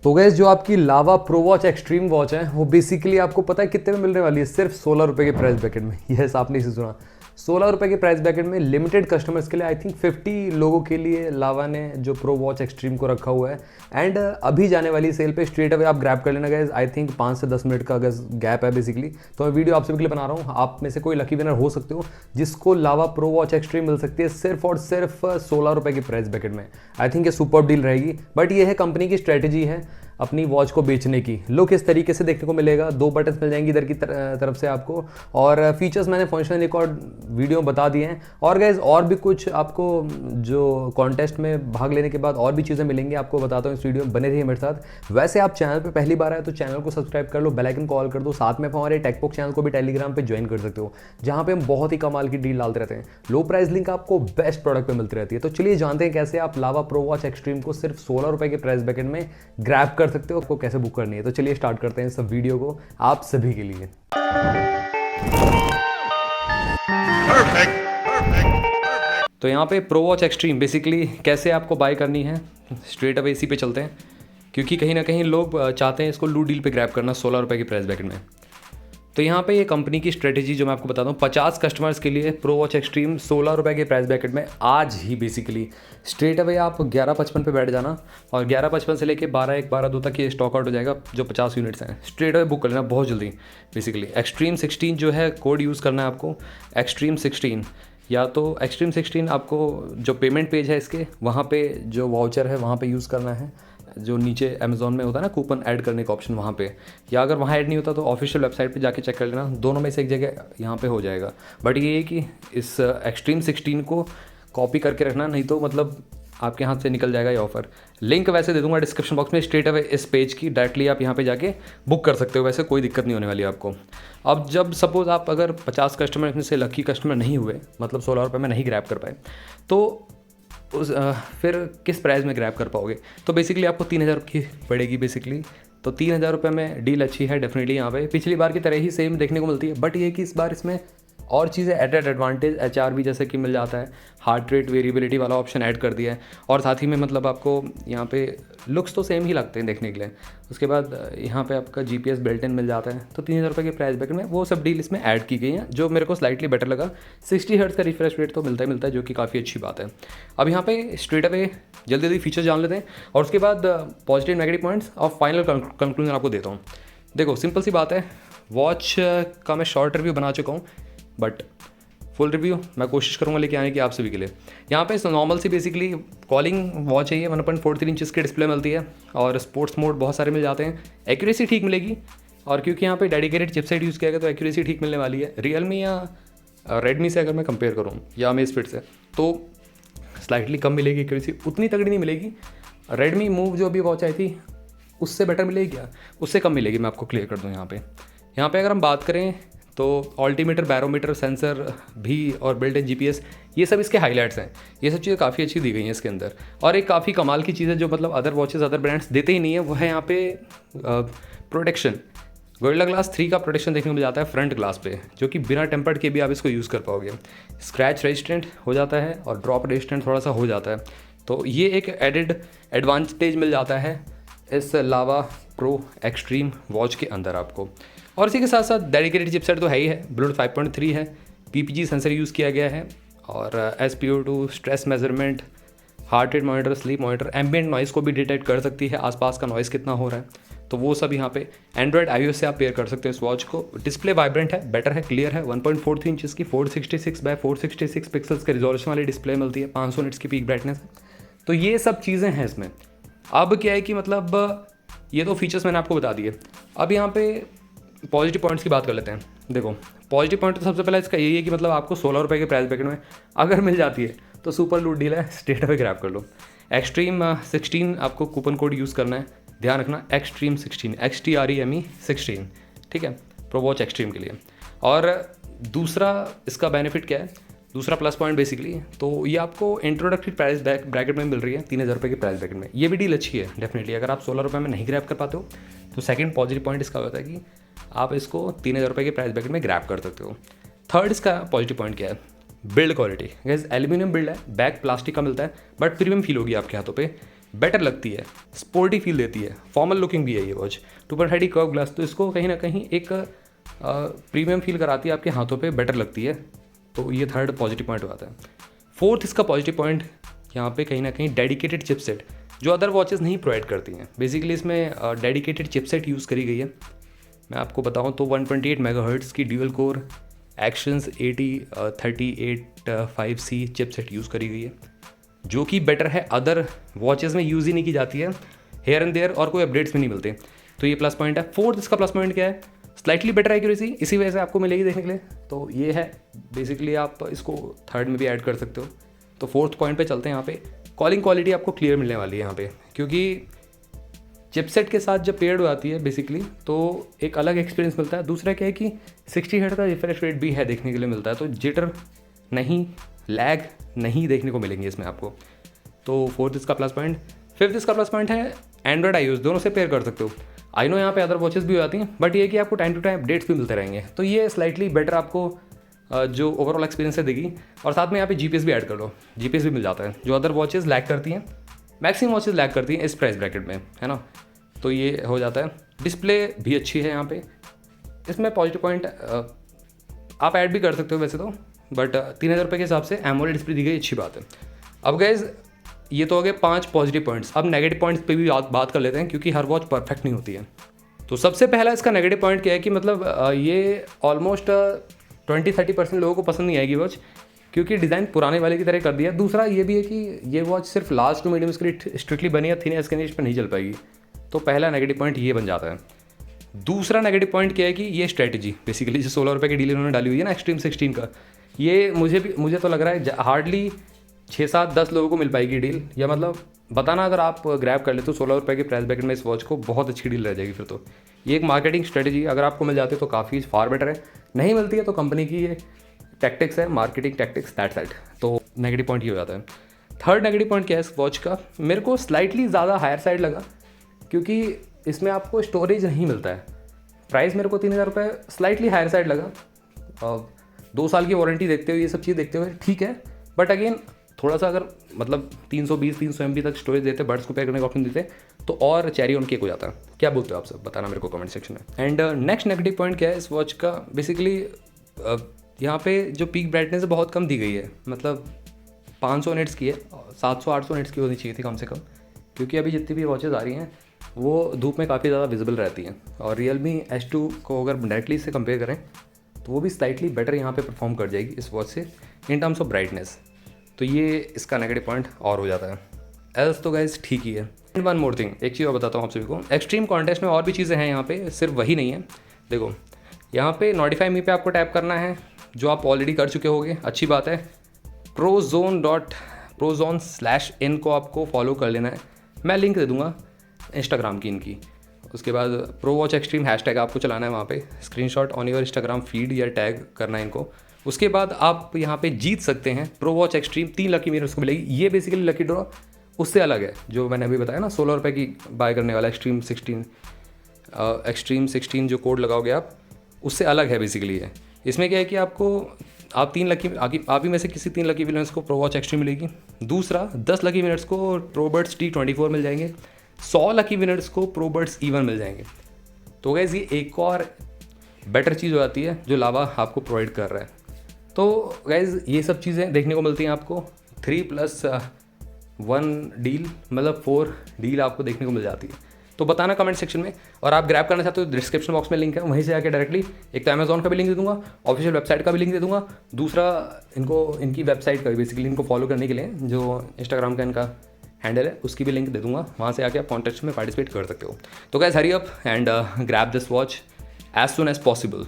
तो गैस जो आपकी लावा प्रो वॉच एक्सट्रीम वॉच है वो बेसिकली आपको पता है कितने में मिलने वाली है? सिर्फ 16 रुपये के प्राइस ब्रैकेट में। यस, आपने इसे सुना, 16 रुपये के प्राइस ब्रैकेट में लिमिटेड कस्टमर्स के लिए। आई थिंक 50 लोगों के लिए लावा ने जो प्रो वॉच एक्सट्रीम को रखा हुआ है। एंड अभी जाने वाली सेल पे स्ट्रेट अवे आप ग्रैब कर लेना गैस। आई थिंक 5 से 10 मिनट का गैप है बेसिकली। तो मैं वीडियो आप सभी के लिए बना रहा हूँ, आप में से कोई लकी विनर हो सकते हो जिसको लावा प्रो वॉच एक्सट्रीम मिल सकती है सिर्फ और सिर्फ 16 रुपये की प्राइस ब्रैकेट में। आई थिंक ये सुपर डील रहेगी, बट ये है कंपनी की स्ट्रेटेजी है अपनी वॉच को बेचने की। लुक इस तरीके से देखने को मिलेगा, 2 बटन मिल जाएंगी इधर की तरफ से आपको, और फीचर्स मैंने फंक्शनल एक और वीडियो बता दिए हैं। और गाइज और भी कुछ आपको जो कॉन्टेस्ट में भाग लेने के बाद और भी चीज़ें मिलेंगी, आपको बताता हूँ इस वीडियो में, बने रहिए मेरे साथ। वैसे आप चैनल पे पहली बार आए तो चैनल को सब्सक्राइब कर लो, बेल आइकन को ऑल कर दो। साथ में हमारे टेकपॉक चैनल को भी टेलीग्राम पे ज्वाइन कर सकते हो, जहाँ पे हम बहुत ही कमाल की डील डालते रहते हैं। लो प्राइस लिंक आपको बेस्ट प्रोडक्ट पे मिलती रहती है। तो चलिए जानते हैं कैसे आप लावा प्रो वॉच एक्सट्रीम को सिर्फ 16 रुपये के प्राइस ब्रैकेट में ग्रैब कर सकते हो, आपको कैसे बुक करनी है। तो चलिए स्टार्ट करते हैं इस वीडियो को आप सभी के लिए। तो यहाँ पे प्रो वॉच एक्सट्रीम बेसिकली कैसे आपको बाय करनी है, स्ट्रेट अवे इसी पे चलते हैं, क्योंकि कहीं ना कहीं लोग चाहते हैं इसको लू डील पे ग्रैब करना 16 रुपये की प्राइस ब्रैकेट में। तो यहाँ पे ये कंपनी की स्ट्रेटेजी जो मैं आपको बताता हूँ, 50 कस्टमर्स के लिए प्रो वॉच एक्सट्रीम 16 रुपये के प्राइस ब्रैकेट में आज ही बेसिकली स्ट्रेट अवे आप 11:55 पे बैठ जाना, और 11:55 से लेके 12:01 12:02 तक ये स्टॉक आउट हो जाएगा। जो 50 यूनिट्स हैं स्ट्रेट अवे बुक कर लेना बहुत जल्दी। बेसिकली एक्सट्रीम 16 जो है कोड यूज़ करना है आपको, एक्सट्रीम 16, या तो एक्सट्रीम 16 आपको जो पेमेंट पेज है इसके वहाँ पे जो वाउचर है वहाँ पे यूज़ करना है, जो नीचे अमेज़ॉन में होता है ना कूपन ऐड करने का ऑप्शन वहाँ पे, या अगर वहाँ ऐड नहीं होता तो ऑफिशियल वेबसाइट पे जाके चेक कर लेना, दोनों में से एक जगह यहाँ पे हो जाएगा। बट ये है कि इस एक्सट्रीम 16 को कॉपी करके रखना, नहीं तो मतलब आपके हाथ से निकल जाएगा ये ऑफर। लिंक वैसे दे दूंगा डिस्क्रिप्शन बॉक्स में स्ट्रेट अवे इस पेज की, डायरेक्टली आप यहाँ पे जाके बुक कर सकते हो, वैसे कोई दिक्कत नहीं होने वाली आपको। अब जब सपोज़ आप अगर 50 कस्टमर में से लकी कस्टमर नहीं हुए, मतलब 16 रुपये में नहीं ग्रैब कर पाए, तो फिर किस प्राइस में ग्रैब कर पाओगे? तो बेसिकली आपको 3000 की पड़ेगी बेसिकली। तो 3000 रुपये में डील अच्छी है डेफिनेटली। यहाँ पे पिछली बार की तरह ही सेम देखने को मिलती है, बट ये कि इस बार इसमें और चीज़ें एडेड एडवांटेज, HRV जैसे कि मिल जाता है, हार्ट रेट वेरिएबिलिटी वाला ऑप्शन ऐड कर दिया है, और साथ ही में मतलब आपको यहाँ पे लुक्स तो सेम ही लगते हैं देखने के लिए। उसके बाद यहाँ पे आपका GPS बिल्ट इन मिल जाता है। तो 3000 रुपये के प्राइस ब्रैकेट में वो सब डील इसमें ऐड की गई हैं, जो मेरे को स्लाइटली बेटर लगा। 60 हर्ट्ज़ का रिफ्रेश रेट तो मिलता है, जो कि काफ़ी अच्छी बात है। अब यहाँ पे स्ट्रेट अवे जल्दी जल्दी फीचर जान लेते हैं, और उसके बाद पॉजिटिव नेगेटिव पॉइंट्स और फाइनल कंक्लूजन आपको देता हूँ। देखो सिंपल सी बात है, वॉच का मैं शॉर्ट रिव्यू बना चुका हूँ, बट फुल रिव्यू मैं कोशिश करूंगा लेके आने की आप सभी के लिए। यहाँ पे normal see basically calling watch है ये, 1.43 इंचज़ की डिस्प्ले मिलती है, और स्पोर्ट्स मोड बहुत सारे मिल जाते हैं। एक्यूरेसी ठीक मिलेगी, और क्योंकि यहाँ पे डेडिकेटेड चिपसेट यूज़ किया गया तो एक्यूरेसी ठीक मिलने वाली है। रियलमी या रेडमी से अगर मैं कंपेयर करूँ, या अमेज़फिट से, तो स्लाइटली कम मिलेगी एक्यूरेसी, उतनी तगड़ी नहीं मिलेगी। रेडमी मूव जो अभी वॉच आई थी उससे बेटर मिलेगी क्या? उससे कम मिलेगी, मैं आपको क्लियर कर दूँ। यहाँ पे अगर हम बात करें तो ऑल्टीमीटर, बैरोमीटर, सेंसर भी, और बिल्ट इन GPS, ये सब इसके हाइलाइट्स हैं। ये सब चीज़ें काफ़ी अच्छी दी गई हैं इसके अंदर। और एक काफ़ी कमाल की चीज़ है जो मतलब अदर वॉचेस, अदर ब्रांड्स देते ही नहीं है, वो है यहाँ पे प्रोटेक्शन। गोरिल्ला ग्लास 3 का प्रोटेक्शन देखने को मिल जाता है फ्रंट ग्लास पे, जो कि बिना टेम्पर्ड के भी आप इसको यूज़ कर पाओगे। स्क्रैच रेजिस्टेंट हो जाता है और ड्रॉप रेजिस्टेंट थोड़ा सा हो जाता है, तो ये एक एडेड एडवांटेज मिल जाता है इस लावा प्रो एक्सट्रीम वॉच के अंदर आपको। और इसी के साथ साथ डेडिकेटेड चिपसेट तो है ही है, ब्लूटूथ 5.3 है, PPG सेंसर यूज़ किया गया है, और SpO2, stress measurement, heart rate monitor, sleep monitor, ambient noise को भी डिटेक्ट कर सकती है, आसपास का नॉइज़ कितना हो रहा है, तो वो सब यहाँ पे। एंड्रॉयड iOS से आप पेयर कर सकते हो इस वॉच को। डिस्प्ले वाइब्रेंट है, बेटर है, क्लियर है, 1.43 इंचज़ की 466x466 पिक्सल्स के रिजोल्यूशन वाली डिस्प्ले मिलती है, 500 निट्स की पीक ब्राइटनेस। तो ये सब चीज़ें हैं इसमें। अब क्या है कि मतलब ये तो फीचर्स मैंने आपको बता दिए। अब यहाँ पे पॉजिटिव पॉइंट्स की बात कर लेते हैं। देखो पॉजिटिव पॉइंट तो सबसे पहले इसका यही है कि मतलब आपको 16 रुपये के प्राइस ब्रैकेट में अगर मिल जाती है तो सुपर लूट डील है, स्ट्रेट अवे ग्रैब कर लो। एक्सट्रीम 16 आपको कूपन कोड यूज़ करना है, ध्यान रखना, एक्सट्रीम 16, XTREME 16, ठीक है, प्रो वॉच एक्सट्रीम के लिए। और दूसरा इसका बेनिफिट क्या है, दूसरा प्लस पॉइंट बेसिकली, तो ये आपको इंट्रोडक्टरी प्राइस ब्रैकेट में मिल रही है 3000 रुपये के प्राइस ब्रैकेट में। ये भी डील अच्छी है डेफिनेटली। अगर आप 16 रुपये में नहीं ग्रैब कर पाते हो तो सेकंड पॉजिटिव पॉइंट इसका होता है कि आप इसको 3000 रुपये के प्राइस ब्रैकेट में ग्रैब कर सकते हो। थर्ड इसका पॉजिटिव पॉइंट क्या है, build quality. Gas aluminium build है, बैक प्लास्टिक का मिलता है, बट प्रीमियम फील होगी आपके हाथों पे। बेटर लगती है, स्पोर्टी फील देती है, फॉर्मल लुकिंग भी है ये वॉच। 2.5D कर्व ग्लास, तो इसको कहीं ना कहीं एक प्रीमियम फील कराती है आपके हाथों पे, बेटर लगती है। तो ये थर्ड पॉजिटिव पॉइंट आता है। फोर्थ इसका पॉजिटिव पॉइंट यहाँ पे कहीं ना कहीं डेडिकेटेड चिपसेट, जो अदर वॉचेस नहीं प्रोवाइड करती हैं। बेसिकली इसमें डेडिकेटेड चिपसेट यूज़ करी गई है। मैं आपको बताऊँ तो 128 मेगाहर्ट्ज़ की dual core actions 8038 chipset use करी गई है, जो कि बेटर है, अदर वॉचेस में यूज़ ही नहीं की जाती है, हेयर एंड देयर, और कोई अपडेट्स भी नहीं मिलते। तो ये प्लस पॉइंट है। फोर्थ इसका प्लस पॉइंट क्या है, स्लाइटली बेटर एक्यूरेसी, इसी वजह से आपको मिलेगी देखने के लिए। तो ये है बेसिकली, आप इसको थर्ड में भी ऐड कर सकते हो। तो फोर्थ पॉइंट पे चलते हैं। यहाँ पे कॉलिंग क्वालिटी आपको क्लियर मिलने वाली है यहाँ पे, क्योंकि चिपसेट के साथ जब पेयर्ड हो आती है बेसिकली, तो एक अलग एक्सपीरियंस मिलता है। दूसरा क्या है कि 60 हर्ट्ज का रिफ्रेश रेट भी है देखने के लिए मिलता है, तो जिटर नहीं, लैग नहीं देखने को मिलेंगे इसमें आपको। तो फोर्थ इसका प्लस पॉइंट। फिफ्थ इसका प्लस पॉइंट है एंड्रॉयड आईओएस, दोनों से पेयर कर सकते हो। आई नो यहाँ पे अदर वॉचेस भी हो जाती हैं, बट ये कि आपको टाइम टू टाइम अपडेट्स भी मिलते रहेंगे, तो ये स्लाइटली बेटर आपको जो ओवरऑल एक्सपीरियंस है देगी। और साथ में यहाँ पे जीपीएस भी ऐड कर लो, जीपीएस भी मिल जाता है, जो अदर वॉचेस लैग करती हैं, मैक्सिमम वॉचेस लैग करती हैं इस प्राइस ब्रैकेट में, है ना। तो ये हो जाता है। डिस्प्ले भी अच्छी है यहाँ पे। इसमें पॉजिटिव पॉइंट आप ऐड भी कर सकते हो वैसे तो, बट 3000 रुपये के हिसाब से एमोलेड डिस्प्ले दी गई, अच्छी बात है। अब गाइज ये तो हो गए 5 पॉजिटिव पॉइंट्स। अब नेगेटिव पॉइंट्स पे भी बात कर लेते हैं, क्योंकि हर वॉच परफेक्ट नहीं होती है। तो सबसे पहला इसका नेगेटिव पॉइंट क्या है कि मतलब ये ऑलमोस्ट 20-30% लोगों को पसंद नहीं आएगी वॉच, क्योंकि डिज़ाइन पुराने वाले की तरह कर दिया। दूसरा ये भी है कि ये वॉच सिर्फ लार्ज टू मीडियम के लिए स्ट्रिक्टली बनी है, थिन स्किन पर नहीं चल पाएगी। तो पहला नेगेटिव पॉइंट ये बन जाता है। दूसरा नेगेटिव पॉइंट क्या है कि ये स्ट्रेटजी बेसिकली जो 16 रुपये की डील इन्होंने डाली हुई है ना एक्सट्रीम 16 का, ये मुझे तो लग रहा है हार्डली 6-7-10 लोगों को मिल पाएगी डील। या मतलब बताना, अगर आप ग्रैब कर ले तो 16 रुपये के प्राइस ब्रैकेट में इस वॉच को बहुत अच्छी डील रह जाएगी। फिर तो ये एक मार्केटिंग स्ट्रेटजी, अगर आपको मिल जाती है तो काफ़ी फार बेटर है, नहीं मिलती है तो कंपनी की ये टैक्टिक्स है, मार्केटिंग टैक्टिक्स, दैट्स इट। तो नेगेटिव पॉइंट ये हो जाता है। थर्ड नेगेटिव पॉइंट क्या है इस वॉच का, मेरे को स्लाइटली ज़्यादा हायर साइड लगा, क्योंकि इसमें आपको स्टोरेज नहीं मिलता है। प्राइस मेरे को 3000 रुपये स्लाइटली हायर साइड लगा। 2 साल की वारंटी देखते हुए, ये सब चीज़ देखते हुए ठीक है, बट अगेन थोड़ा सा अगर मतलब 320-300 MB तक स्टोरेज देते, बड्स को पेयर करने का ऑप्शन देते, तो और चेरी ऑन केक हो जाता है। क्या बोलते हो आप सब, बताना मेरे को कमेंट सेक्शन में। एंड नेक्स्ट नेगेटिव पॉइंट क्या है इस वॉच का, बेसिकली यहाँ पे जो पीक ब्राइटनेस है बहुत कम दी गई है, मतलब 500 निट्स की है, 700-800 निट्स की होनी चाहिए थी कम से कम, क्योंकि अभी जितनी भी वॉचेज़ आ रही हैं वो धूप में काफ़ी ज़्यादा विजिबल रहती हैं। और Realme H2 को अगर डायरेक्टली इससे कंपेयर करें तो वो भी स्लाइटली बेटर यहाँ पे परफॉर्म कर जाएगी इस वॉच से इन टर्म्स ऑफ ब्राइटनेस। तो ये इसका नेगेटिव पॉइंट और हो जाता है। एल्स तो गाइस ठीक ही है। एंड वन मोर थिंग, एक चीज़ और बताता हूँ आप सभी को, एक्सट्रीम कॉन्टेस्ट में और भी चीज़ें हैं यहाँ पे, सिर्फ वही नहीं है। देखो यहाँ पे नोटिफाई मी पे आपको टैप करना है, जो आप ऑलरेडी कर चुके होगे, अच्छी बात है। prozone.in को आपको फॉलो कर लेना है, मैं लिंक दे दूँगा इंस्टाग्राम की इनकी। उसके बाद प्रो वॉच एक्सट्रीम हैशटैग आपको चलाना है वहाँ पे, screenshot on your Instagram feed या टैग करना है इनको। उसके बाद आप यहाँ पे जीत सकते हैं pro watch extreme, 3 lucky winners को मिलेगी। ये बेसिकली लकी ड्रॉ उससे अलग है, जो मैंने अभी बताया ना 16 रुपये की बाय करने वाला एक्सट्रीम 16 जो कोड लगाओगे आप, उससे अलग है बेसिकली है। इसमें क्या है कि आप ही में से किसी 3 लकी विनर्स को प्रो वॉच एक्सट्रीम मिलेगी। दूसरा 10 लकी विनर्स को प्रोबर्ड्स T24 मिल जाएंगे, 100 लकी विनर्स को प्रोबर्ड्स E1 मिल जाएंगे। तो गाइस ये एक और बेटर चीज़ हो जाती है जो लावा आपको प्रोवाइड कर रहा है। तो गाइस ये सब चीज़ें देखने को मिलती हैं आपको 3+1 डील, मतलब 4 डील आपको देखने को मिल जाती है। तो बताना कमेंट सेक्शन में, और आप ग्रैब करना चाहते हो तो डिस्क्रिप्शन बॉक्स में लिंक है, वहीं से आके डायरेक्टली एक तो अमेजॉन का भी लिंक दे दूंगा, ऑफिशियल वेबसाइट का भी लिंक दे दूंगा, दूसरा इनकी वेबसाइट का भी बेसिकली इनको फॉलो करने के लिए जो इंस्टाग्राम का इनका हैंडल है उसकी भी लिंक दे दूंगा, वहाँ से आके आप कॉन्टेस्ट में पार्टिसिपेट कर सकते हो। तो guys hurry up and grab this watch as soon as possible.